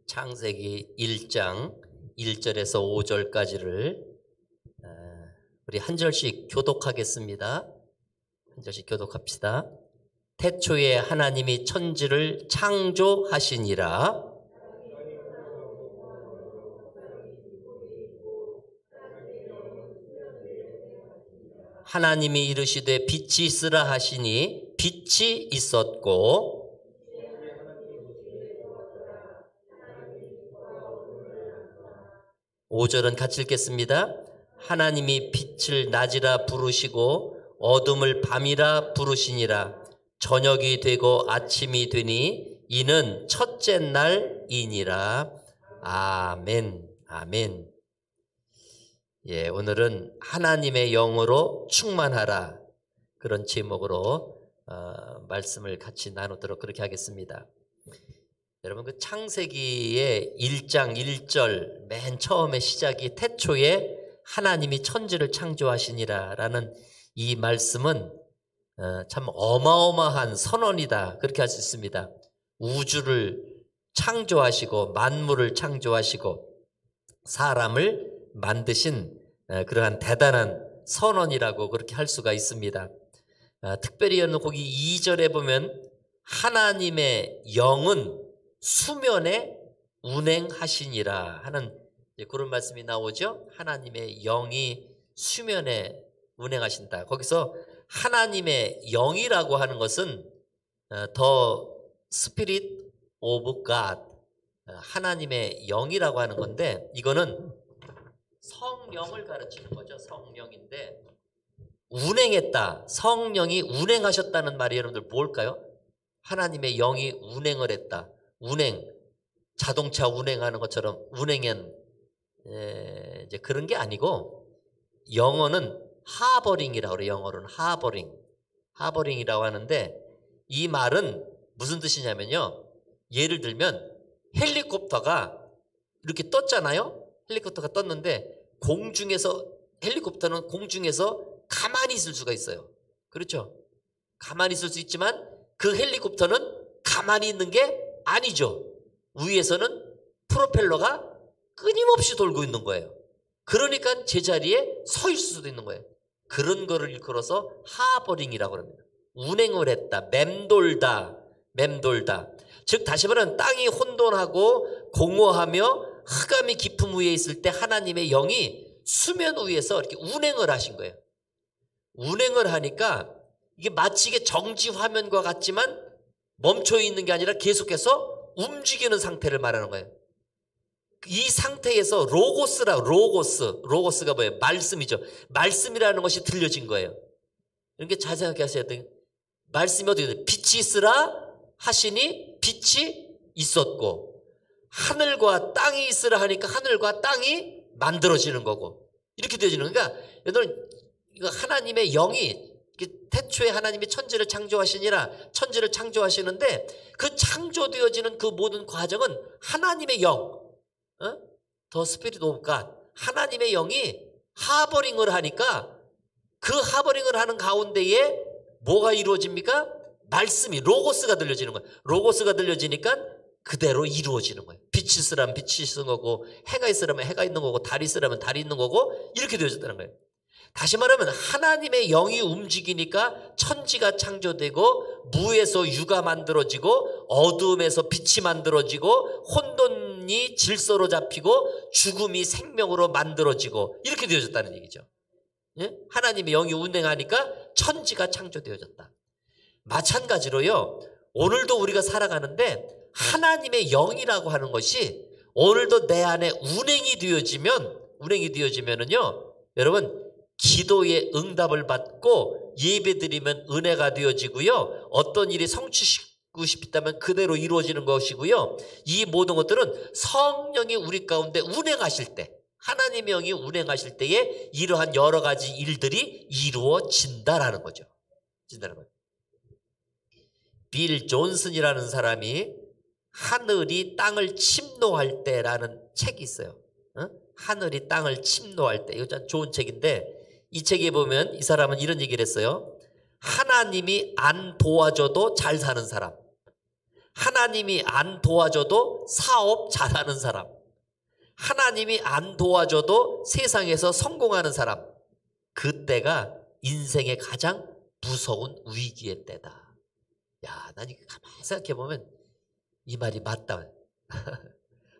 창세기 1장 1절에서 5절까지를 우리 한 절씩 교독하겠습니다. 한 절씩 교독합시다. 태초에 하나님이 천지를 창조하시니라. 하나님이 이르시되 빛이 있으라 하시니 빛이 있었고, 5절은 같이 읽겠습니다. 하나님이 빛을 낮이라 부르시고 어둠을 밤이라 부르시니라. 저녁이 되고 아침이 되니 이는 첫째 날이니라. 아멘. 아멘. 예, 오늘은 하나님의 영으로 충만하라, 그런 제목으로 말씀을 같이 나누도록 그렇게 하겠습니다. 여러분, 그 창세기의 1장 1절 맨 처음에 시작이 태초에 하나님이 천지를 창조하시니라 라는 이 말씀은 참 어마어마한 선언이다, 그렇게 할 수 있습니다. 우주를 창조하시고 만물을 창조하시고 사람을 만드신 그러한 대단한 선언이라고 그렇게 할 수가 있습니다. 특별히 거기 2절에 보면 하나님의 영은 수면에 운행하시니라 하는 그런 말씀이 나오죠. 하나님의 영이 수면에 운행하신다. 거기서 하나님의 영이라고 하는 것은 The Spirit of God, 하나님의 영이라고 하는 건데, 이거는 성령을 가르치는 거죠. 성령인데, 운행했다, 성령이 운행하셨다는 말이 여러분들 뭘까요? 하나님의 영이 운행을 했다. 운행, 자동차 운행하는 것처럼 운행은 이제 그런 게 아니고, 영어는 하버링이라고 그래요. 영어로는 하버링이라고 하는데, 이 말은 무슨 뜻이냐면요, 예를 들면 헬리콥터가 이렇게 떴잖아요. 헬리콥터가 떴는데 헬리콥터는 공중에서 가만히 있을 수가 있어요. 그렇죠? 가만히 있을 수 있지만 그 헬리콥터는 가만히 있는 게 아니죠. 위에서는 프로펠러가 끊임없이 돌고 있는 거예요. 그러니까 제자리에 서 있을 수도 있는 거예요. 그런 거를 일컬어서 하버링이라고 합니다. 운행을 했다, 맴돌다. 즉 다시 말하면 땅이 혼돈하고 공허하며 흑암이 깊음 위에 있을 때 하나님의 영이 수면 위에서 이렇게 운행을 하신 거예요. 운행을 하니까 이게 마치 이게 정지 화면과 같지만 멈춰 있는 게 아니라 계속해서 움직이는 상태를 말하는 거예요. 이 상태에서 로고스가 뭐예요? 말씀이죠. 말씀이라는 것이 들려진 거예요. 이렇게 잘 생각하셔야 돼요. 말씀이 어떻게 돼요? 빛이 있으라 하시니 빛이 있었고, 하늘과 땅이 있으라 하니까 하늘과 땅이 만들어지는 거고, 이렇게 되어지는 거니까, 여러분, 이거 하나님의 영이, 태초에 하나님이 천지를 창조하시니라, 천지를 창조하시는데 그 창조되어지는 그 모든 과정은 하나님의 영, 더 스피릿 오브 갓, 하나님의 영이 하버링을 하니까 그 하버링을 하는 가운데에 뭐가 이루어집니까? 말씀이, 로고스가 들려지는 거예요. 로고스가 들려지니까 그대로 이루어지는 거예요. 빛이 있으라면 빛이 있는 거고, 해가 있으라면 해가 있는 거고, 달이 있으라면 달이 있는 거고, 이렇게 되어졌다는 거예요. 다시 말하면 하나님의 영이 움직이니까 천지가 창조되고, 무에서 유가 만들어지고, 어둠에서 빛이 만들어지고, 혼돈이 질서로 잡히고, 죽음이 생명으로 만들어지고, 이렇게 되어졌다는 얘기죠. 예? 하나님의 영이 운행하니까 천지가 창조되어졌다. 마찬가지로요, 오늘도 우리가 살아가는데 하나님의 영이라고 하는 것이 오늘도 내 안에 운행이 되어지면은요, 여러분, 기도의 응답을 받고 예배드리면 은혜가 되어지고요, 어떤 일이 성취시키고 싶다면 그대로 이루어지는 것이고요, 이 모든 것들은 성령이 우리 가운데 운행하실 때, 하나님의 영이 운행하실 때에 이러한 여러 가지 일들이 이루어진다라는 거죠. 빌 존슨이라는 사람이 하늘이 땅을 침노할 때라는 책이 있어요. 하늘이 땅을 침노할 때. 이거 참 좋은 책인데, 이 책에 보면 이 사람은 이런 얘기를 했어요. 하나님이 안 도와줘도 잘 사는 사람, 하나님이 안 도와줘도 사업 잘하는 사람, 하나님이 안 도와줘도 세상에서 성공하는 사람, 그때가 인생의 가장 무서운 위기의 때다. 야, 난 이거 가만히 생각해보면 이 말이 맞다.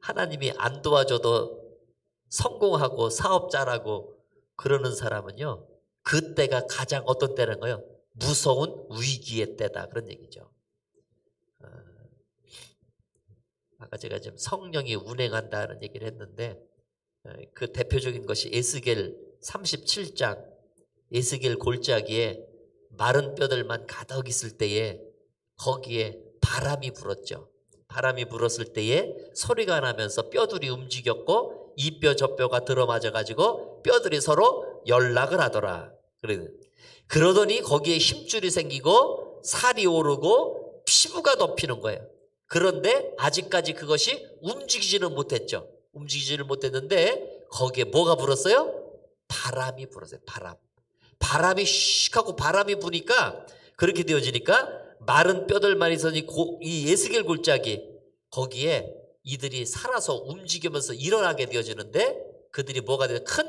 하나님이 안 도와줘도 성공하고 사업 잘하고 그러는 사람은요, 그때가 가장 어떤 때라는 거예요? 무서운 위기의 때다, 그런 얘기죠. 아까 제가 지금 성령이 운행한다는 얘기를 했는데, 그 대표적인 것이 에스겔 37장, 에스겔 골짜기에 마른 뼈들만 가득 있을 때에 거기에 바람이 불었죠. 바람이 불었을 때에 소리가 나면서 뼈들이 움직였고 이 뼈 저 뼈가 들어맞아 가지고 뼈들이 서로 연락을 하더라. 그러더니 거기에 힘줄이 생기고 살이 오르고 피부가 덮이는 거예요. 그런데 아직까지 그것이 움직이지는 못했죠. 움직이지를 못했는데 거기에 뭐가 불었어요? 바람이 불었어요. 바람이 슉 하고 바람이 부니까 그렇게 되어지니까 마른 뼈들만 있으니 이 에스겔 골짜기 거기에 이들이 살아서 움직이면서 일어나게 되어지는데 그들이 뭐가 되어 큰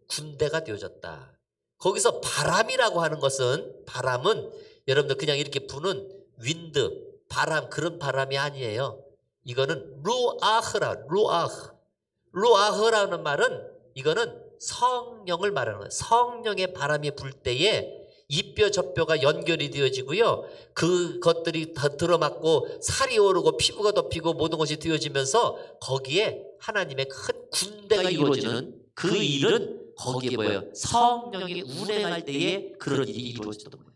군대가 되어졌다. 거기서 바람이라고 하는 것은, 바람은 여러분들 그냥 이렇게 부는 윈드, 바람, 그런 바람이 아니에요. 이거는 루아흐라는 말은 이거는 성령을 말하는 거예요. 성령의 바람이 불 때에 이 뼈 저 뼈가 연결이 되어지고요. 그것들이 다 들어맞고 살이 오르고 피부가 덮이고 모든 것이 되어지면서 거기에 하나님의 큰 군대가 이루어지는 그 일은 거기에 뭐예요? 성령이 운행할 때에 그런 일이 이루어지는 거예요.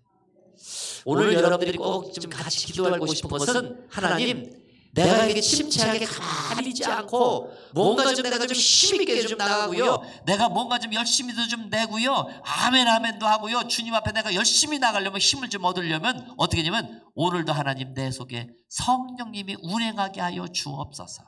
오늘 여러분들이 꼭 좀 같이 기도하고 싶은 것은, 하나님, 내가 이렇게 침체하게 가만히 있지 않고 뭔가 좀 내가 좀 힘있게 좀 나가고요, 내가 뭔가 좀 열심히도 좀 내고요, 아멘 아멘도 하고요, 주님 앞에 내가 열심히 나가려면, 힘을 좀 얻으려면 어떻게 하냐면 오늘도 하나님 내 속에 성령님이 운행하게 하여 주옵소서.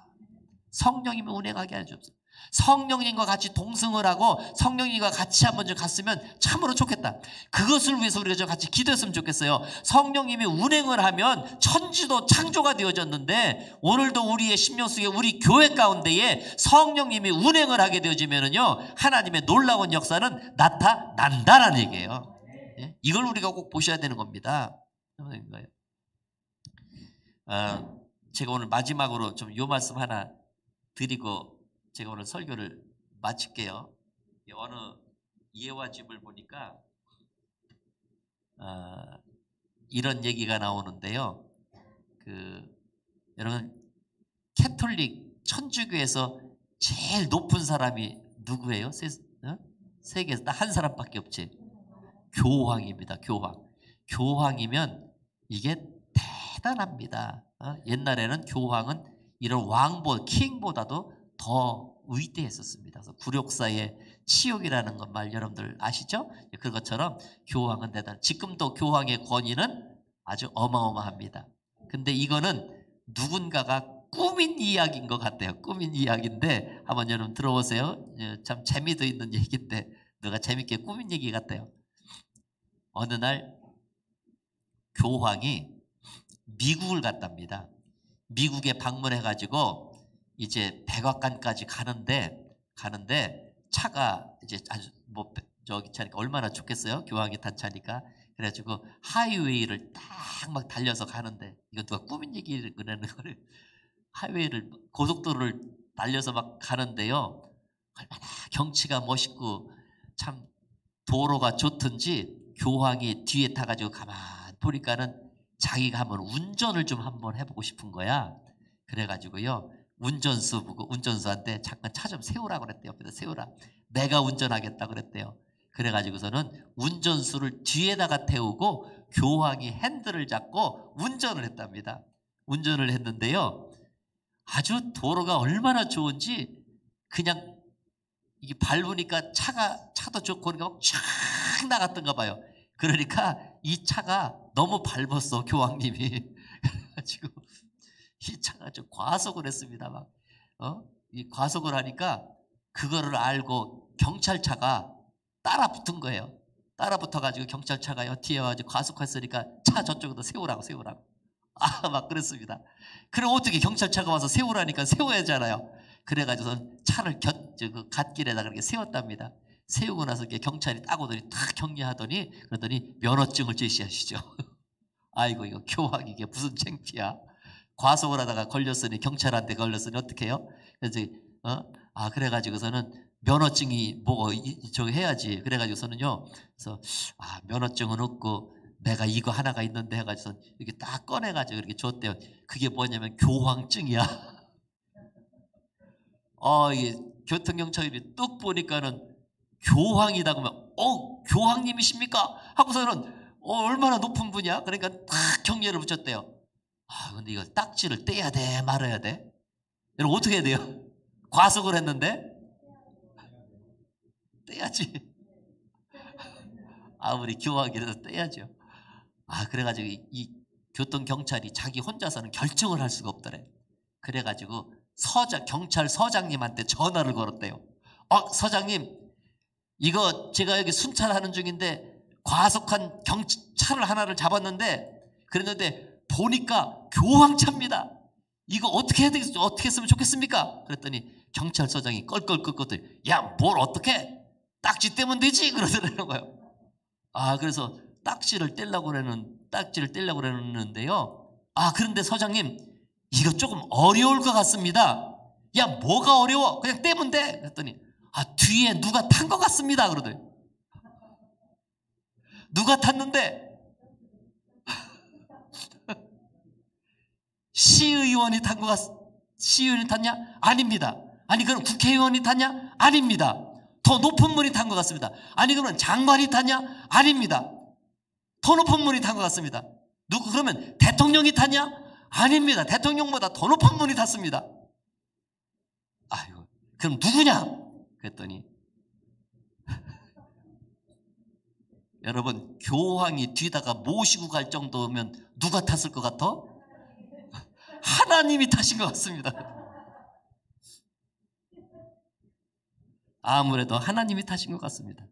성령님이 운행하게 하여 주옵소서. 성령님과 같이 동승을 하고 성령님과 같이 한번 좀 갔으면 참으로 좋겠다. 그것을 위해서 우리가 좀 같이 기도했으면 좋겠어요. 성령님이 운행을 하면 천지도 창조가 되어졌는데, 오늘도 우리의 심령 속에 우리 교회 가운데에 성령님이 운행을 하게 되어지면은요, 하나님의 놀라운 역사는 나타난다라는 얘기예요. 이걸 우리가 꼭 보셔야 되는 겁니다. 제가 오늘 마지막으로 좀 요 말씀 하나 드리고 제가 오늘 설교를 마칠게요. 어느 예화 집을 보니까 이런 얘기가 나오는데요. 여러분, 캐톨릭 천주교에서 제일 높은 사람이 누구예요? 세계에서 딱 한 사람밖에 없지. 교황입니다. 교황이면 이게 대단합니다. 옛날에는 교황은 이런 킹보다도 더 위대했었습니다. 그래서 굴욕사의 치욕이라는 말 여러분들 아시죠? 그런 것처럼 교황은 대단. 지금도 교황의 권위는 아주 어마어마합니다. 근데 이거는 누군가가 꾸민 이야기인 것 같아요. 꾸민 이야기인데 한번 여러분 들어보세요. 참 재미도 있는 얘기인데 누가 재밌게 꾸민 얘기 같아요. 어느 날 교황이 미국을 갔답니다. 미국에 방문해가지고 이제 백악관까지 가는데 차가 이제 아주 저기 차니까 얼마나 좋겠어요? 교황이 탄 차니까. 그래가지고 하이웨이를 딱 막 달려서 가는데, 이건 누가 꾸민 얘기를 그러는 거를, 하이웨이를 고속도로를 달려서 막 가는데요, 얼마나 경치가 멋있고 참 도로가 좋든지 교황이 뒤에 타가지고 가만 보니까는 자기가 한번 운전을 좀 한번 해보고 싶은 거야. 그래가지고요, 운전수한테 잠깐 차 좀 세우라고 그랬대요. 옆에다 세우라. 내가 운전하겠다 그랬대요. 그래가지고서는 운전수를 뒤에다가 태우고 교황이 핸들을 잡고 운전을 했답니다. 운전을 했는데요, 아주 도로가 얼마나 좋은지 그냥 이게 밟으니까 차도 좋고 그러니까 쫙 나갔던가 봐요. 그러니까 이 차가 너무 밟았어, 교황님이. 그래가지고 이 차가 좀 과속을 했습니다. 이 과속을 하니까 그거를 알고 경찰차가 따라 붙은 거예요. 따라 붙어가지고 경찰차가요, 뒤에 와가지고 과속했으니까 차 저쪽에도 세우라고. 막 그랬습니다. 그럼 어떻게 경찰차가 와서 세우라니까 세워야잖아요. 그래가지고선 차를 그 갓길에다 그렇게 세웠답니다. 세우고 나서 경찰이 딱 오더니 딱 격리하더니 그러더니 면허증을 제시하시죠. 아이고 이거 교황 이게 무슨 창피야. 과속을 하다가 걸렸으니 경찰한테 걸렸으니 어떻게 해요? 그래서 그래가지고서는 면허증이 뭐 저기 해야지. 그래가지고서는요. 그래서 면허증은 없고 내가 이거 하나가 있는데 해가지고 이렇게 딱 꺼내가지고 이렇게 줬대요. 그게 뭐냐면 교황증이야. 이게 교통경찰이 뚝 보니까는 교황이다 그러면 교황님이십니까? 하고서는 얼마나 높은 분이야? 그러니까 딱 경례를 붙였대요. 근데 이거 딱지를 떼야 돼 말아야 돼? 여러분 어떻게 해야 돼요? 과속을 했는데 떼야지. 아무리 교황이라도 떼야죠. 그래가지고 이 교통경찰이 자기 혼자서는 결정을 할 수가 없더래. 그래가지고 경찰서장님한테 전화를 걸었대요. 서장님 이거 제가 여기 순찰하는 중인데 과속한 경찰을 하나를 잡았는데 그랬는데 보니까 교황차입니다. 이거 어떻게 해야 되겠어요? 어떻게 했으면 좋겠습니까? 그랬더니 경찰서장이 껄껄껄껄 야 뭘 어떻게 딱지 떼면 되지? 그러더라는 거예요. 그래서 딱지를 떼려고 그랬는데요. 그런데 서장님 이거 조금 어려울 것 같습니다. 야 뭐가 어려워? 그냥 떼면 돼. 그랬더니 뒤에 누가 탄 것 같습니다. 그러더니 누가 탔는데 시의원이 탄 것 시의원이 탔냐? 아닙니다. 아니 그럼 국회의원이 탔냐? 아닙니다. 더 높은 분이 탄 것 같습니다. 아니 그러면 장관이 탔냐? 아닙니다. 더 높은 분이 탄 것 같습니다. 그러면 대통령이 탔냐? 아닙니다. 대통령보다 더 높은 분이 탔습니다. 그럼 누구냐? 그랬더니 여러분 교황이 뒤다가 모시고 갈 정도면 누가 탔을 것 같아? 하나님이 타신 것 같습니다. 아무래도 하나님이 타신 것 같습니다.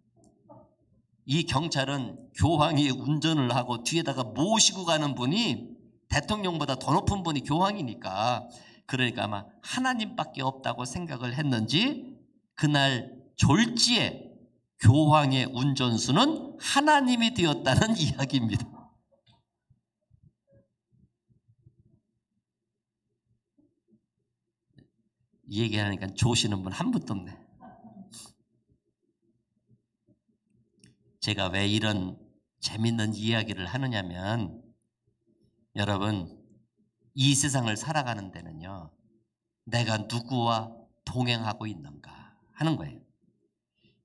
이 경찰은 교황이 운전을 하고 뒤에다가 모시고 가는 분이 대통령보다 더 높은 분이 교황이니까 그러니까 아마 하나님밖에 없다고 생각을 했는지 그날 졸지에 교황의 운전수는 하나님이 되었다는 이야기입니다. 이 얘기하니까 조시는 분 한 분도 없네. 제가 왜 이런 재밌는 이야기를 하느냐면 여러분 이 세상을 살아가는 데는요 내가 누구와 동행하고 있는가 하는 거예요.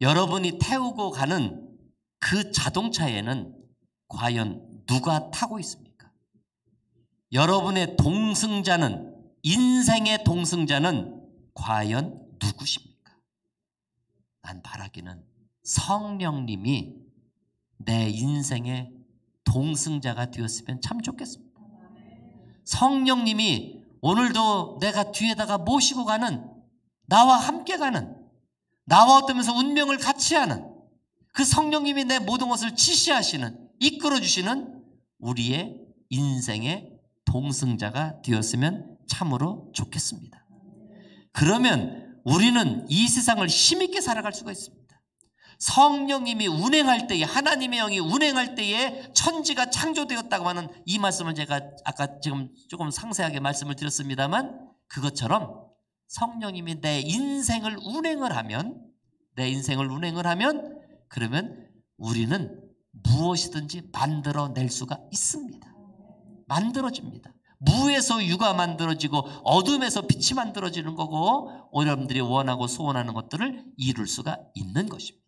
여러분이 태우고 가는 그 자동차에는 과연 누가 타고 있습니까? 여러분의 동승자는 인생의 동승자는 과연 누구십니까? 난 바라기는 성령님이 내 인생의 동승자가 되었으면 참 좋겠습니다. 성령님이 오늘도 내가 뒤에다가 모시고 가는 나와 함께 가는 나와 어떠면서 운명을 같이 하는 그 성령님이 내 모든 것을 지시하시는 이끌어 주시는 우리의 인생의 동승자가 되었으면 참으로 좋겠습니다. 그러면 우리는 이 세상을 힘있게 살아갈 수가 있습니다. 성령님이 운행할 때에 하나님의 영이 운행할 때에 천지가 창조되었다고 하는 이 말씀을 제가 아까 지금 조금 상세하게 말씀을 드렸습니다만 그것처럼 성령님이 내 인생을 운행을 하면 그러면 우리는 무엇이든지 만들어낼 수가 있습니다. 만들어집니다. 무에서 유가 만들어지고 어둠에서 빛이 만들어지는 거고 여러분들이 원하고 소원하는 것들을 이룰 수가 있는 것입니다.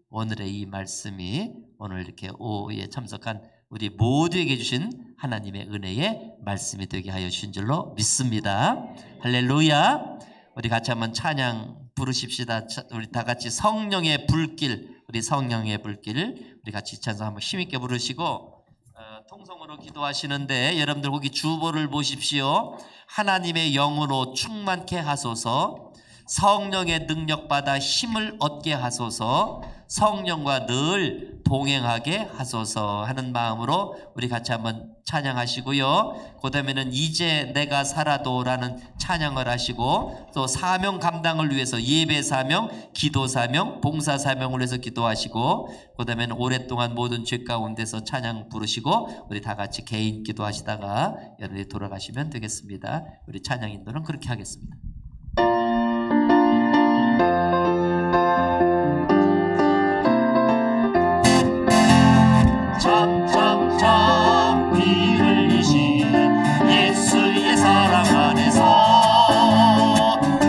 오늘의 이 말씀이 오늘 이렇게 오후에 참석한 우리 모두에게 주신 하나님의 은혜의 말씀이 되게 하여 주신 줄로 믿습니다. 할렐루야. 우리 같이 한번 찬양 부르십시다. 우리 다 같이 성령의 불길, 우리 성령의 불길 우리 같이 찬송 한번 힘있게 부르시고 통성으로 기도하시는데 여러분들 거기 주보를 보십시오. 하나님의 영으로 충만케 하소서. 성령의 능력받아 힘을 얻게 하소서. 성령과 늘 동행하게 하소서 하는 마음으로 우리 같이 한번 찬양하시고요. 그 다음에는 이제 내가 살아도라는 찬양을 하시고, 또 사명 감당을 위해서 예배 사명, 기도 사명, 봉사 사명을 위해서 기도하시고, 그 다음에는 오랫동안 모든 죄 가운데서 찬양 부르시고, 우리 다 같이 개인 기도하시다가 여러분이 돌아가시면 되겠습니다. 우리 찬양 인도는 그렇게 하겠습니다. 참참참 피 흘리신 예수의 사랑 안에서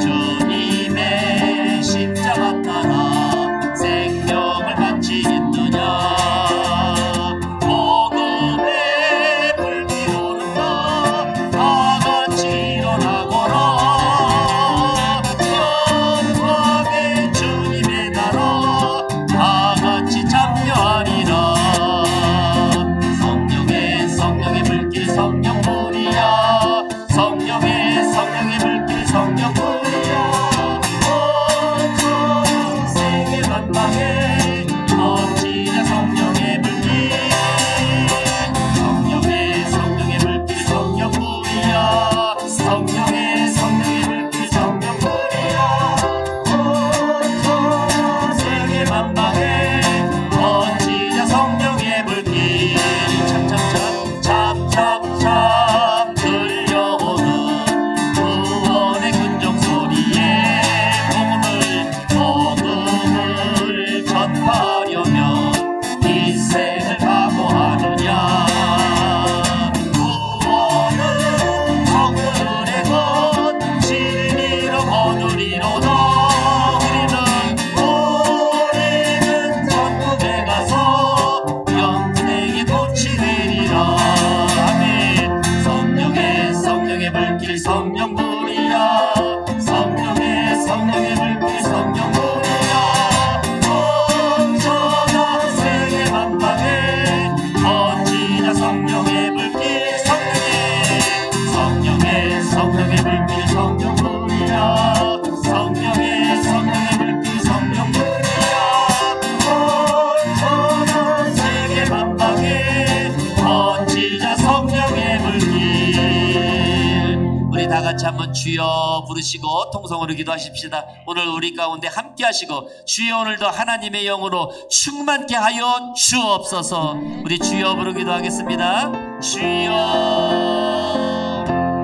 주님의 십자가 따라 생명을 바치겠느냐. 복음의 불길 오른다 다 같이 일어나거라. 영광의 주님의 나라 다 같이 참여하리라. 성령의 불길 성령불이야. 성령의 불길 성령불이야. 온 세계 만방에 넘치는 성령의 불길. 성령의 불길 성령불이야. 성령의 불길 성령불이야. 온 세계 만방에 넘치는 성령의 불길. 참참참 들려오는 구원의 근정 소리에 복음을 전파하려면 이 생을 각오하느냐. 구원은 성물의 것 진리로 거두리로다. 우리는 천국에 가서 영생의 꽃이 되리라. 성령의 불길 성령불이야. 성령의 불길 성령불이야. 넘쳐나 세계 만방에 번지나 성령의 불길. 성령의 불길 성령불이야. 성령의 불길 성령불이야. 넘쳐나 세계 만방에 번지나 성령의 불길. 우리 다 같이 한번 주여 부르시고 통성으로 기도하십시다. 오늘 우리 가운데 함께 하시고, 주여 오늘도 하나님의 영으로 충만케 하여 주옵소서. 우리 주여 부르기도 하겠습니다. 주여.